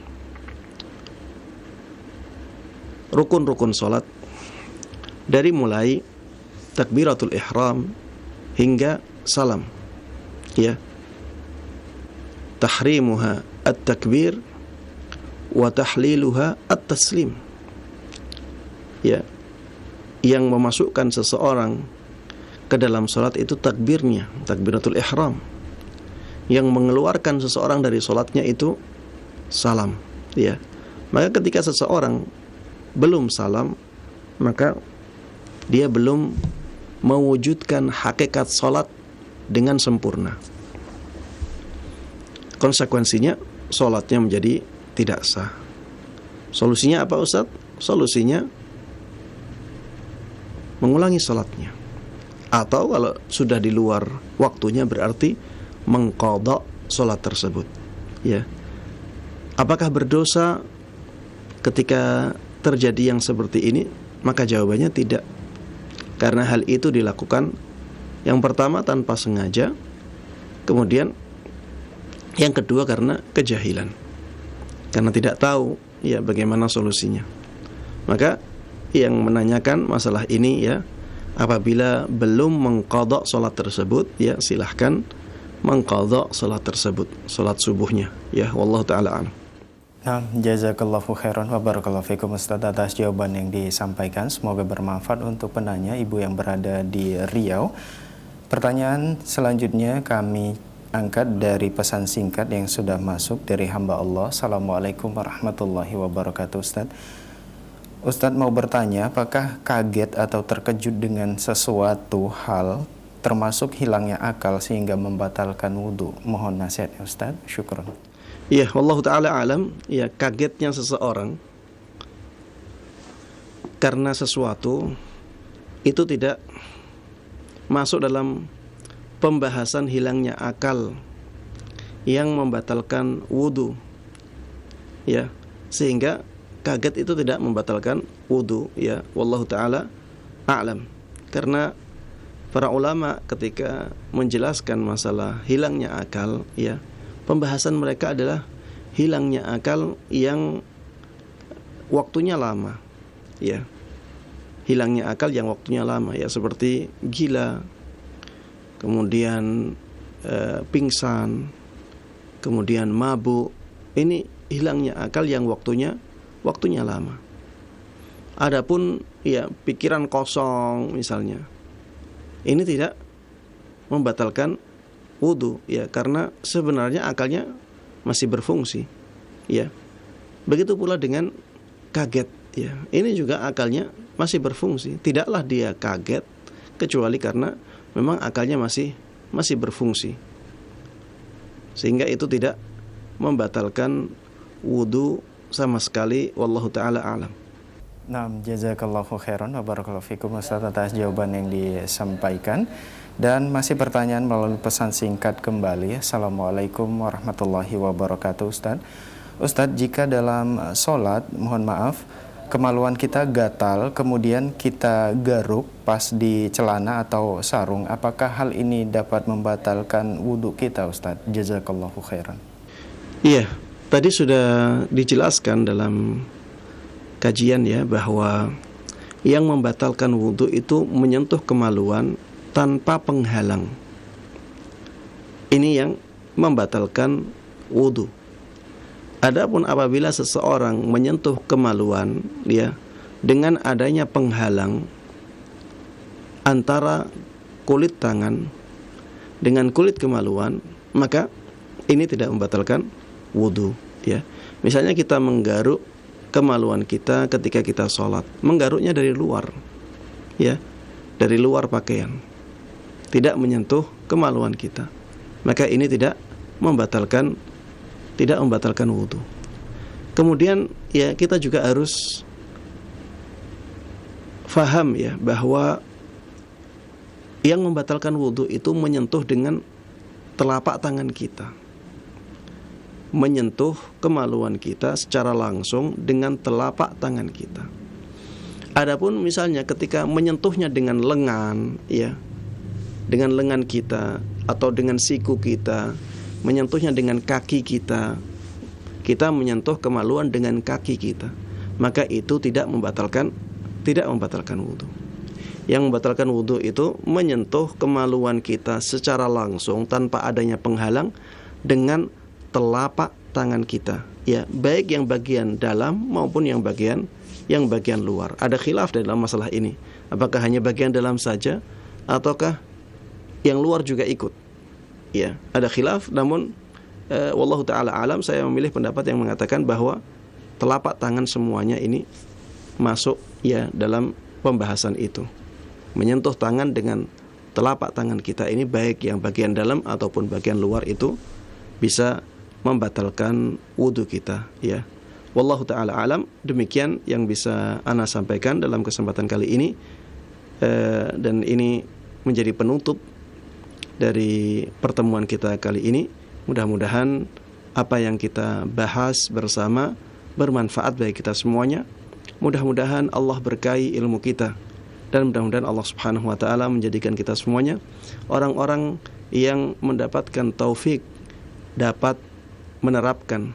A: rukun-rukun sholat dari mulai takbiratul ihram hingga salam, ya. Tahrimuha at-takbir wa tahliluha at-taslim. ya, yang memasukkan seseorang ke dalam salat itu takbirnya, takbiratul ihram. Yang mengeluarkan seseorang dari salatnya itu salam, ya. Maka ketika seseorang belum salam, maka dia belum mewujudkan hakikat salat dengan sempurna. Konsekuensinya salatnya menjadi tidak sah. Solusinya apa, Ustaz? Solusinya mengulangi salatnya. Atau kalau sudah di luar waktunya berarti mengqadha salat tersebut. Ya. Apakah berdosa ketika terjadi yang seperti ini? Maka jawabannya tidak. Karena hal itu dilakukan yang pertama tanpa sengaja, kemudian yang kedua karena kejahilan, karena tidak tahu ya bagaimana solusinya. Maka yang menanyakan masalah ini ya, apabila belum mengqadha salat tersebut, ya silahkan mengqadha salat tersebut, salat subuhnya. Ya, wallahu taala a'lam.
B: Nah, jazakallahu khairan wa barakallahu fikum Ustaz atas jawaban yang disampaikan. Semoga bermanfaat untuk penanya, ibu yang berada di Riau. Pertanyaan selanjutnya kami angkat dari pesan singkat yang sudah masuk dari hamba Allah. Assalamualaikum warahmatullahi wabarakatuh. Ustaz mau bertanya, apakah kaget atau terkejut dengan sesuatu hal termasuk hilangnya akal sehingga membatalkan wudhu? Mohon nasihat ya Ustaz. Syukran.
A: Ya, wallahu taala alam. Ya, kagetnya seseorang karena sesuatu itu tidak masuk dalam pembahasan hilangnya akal yang membatalkan wudhu, ya, sehingga kaget itu tidak membatalkan wudhu, ya, wallahu taala a'lam. Karena para ulama ketika menjelaskan masalah hilangnya akal, ya, pembahasan mereka adalah hilangnya akal yang waktunya lama, ya, hilangnya akal yang waktunya lama, ya, seperti gila, kemudian pingsan, kemudian mabuk. Ini hilangnya akal yang waktunya lama. Adapun ya pikiran kosong misalnya, ini tidak membatalkan wudu, ya, karena sebenarnya akalnya masih berfungsi, ya. Begitu pula dengan kaget, ya. Ini juga akalnya masih berfungsi. Tidaklah dia kaget kecuali karena memang akalnya masih berfungsi, sehingga itu tidak membatalkan wudu sama sekali. Wallahu taala a'lam.
B: Nah, jazakallahu khairan wa barakallahu fikum Ustaz atas jawaban yang disampaikan. Dan masih pertanyaan melalui pesan singkat kembali. Assalamualaikum warahmatullahi wabarakatuh Ustaz. Ustaz, jika dalam sholat, mohon maaf, kemaluan kita gatal, kemudian kita garuk pas di celana atau sarung, apakah hal ini dapat membatalkan wudhu kita Ustaz? Jazakallahu khairan.
A: Iya, tadi sudah dijelaskan dalam kajian, ya, bahwa yang membatalkan wudhu itu menyentuh kemaluan tanpa penghalang. Ini yang membatalkan wudhu. Adapun apabila seseorang menyentuh kemaluan, ya, dengan adanya penghalang antara kulit tangan dengan kulit kemaluan, maka ini tidak membatalkan wudhu, ya. Misalnya kita menggaruk kemaluan kita ketika kita sholat, menggaruknya dari luar, ya, dari luar pakaian, tidak menyentuh kemaluan kita, maka ini tidak membatalkan wudhu. Kemudian ya kita juga harus faham, ya, bahwa yang membatalkan wudhu itu menyentuh dengan telapak tangan kita, menyentuh kemaluan kita secara langsung dengan telapak tangan kita. Adapun misalnya ketika menyentuhnya dengan lengan, ya, dengan lengan kita atau dengan siku kita, menyentuhnya dengan kaki kita, kita menyentuh kemaluan dengan kaki kita, maka itu tidak membatalkan wudhu. Yang membatalkan wudhu itu menyentuh kemaluan kita secara langsung tanpa adanya penghalang dengan telapak tangan kita, ya, baik yang bagian dalam maupun yang bagian yang bagian luar. Ada khilaf dalam masalah ini. Apakah hanya bagian dalam saja ataukah yang luar juga ikut? Ya, ada khilaf, namun wallahu taala alam, saya memilih pendapat yang mengatakan bahwa telapak tangan semuanya ini masuk ya dalam pembahasan itu. Menyentuh tangan dengan telapak tangan kita ini, baik yang bagian dalam ataupun bagian luar, itu bisa membatalkan wudu kita, ya. Wallahu taala alam. Demikian yang bisa ana sampaikan dalam kesempatan kali ini, dan ini menjadi penutup dari pertemuan kita kali ini. Mudah-mudahan apa yang kita bahas bersama bermanfaat bagi kita semuanya. Mudah-mudahan Allah berkahi ilmu kita, dan mudah-mudahan Allah Subhanahu wa taala menjadikan kita semuanya orang-orang yang mendapatkan taufik dapat menerapkan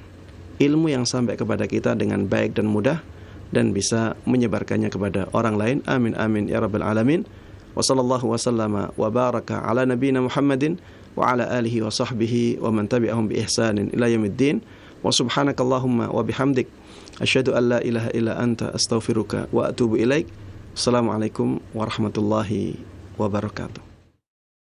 A: ilmu yang sampai kepada kita dengan baik dan mudah, dan bisa menyebarkannya kepada orang lain. Amin amin ya rabbal alamin. Wa sallallahu wa sallama wa baraka ala nabiyyina Muhammadin wa ala alihi wa sahbihi wa man tabi'ahum bi ihsanin ila yaumiddin. Wa subhanakallahumma wa bihamdik asyhadu an la ilaha illa anta astaghfiruka wa atubu ilaik. Assalamualaikum warahmatullahi wabarakatuh.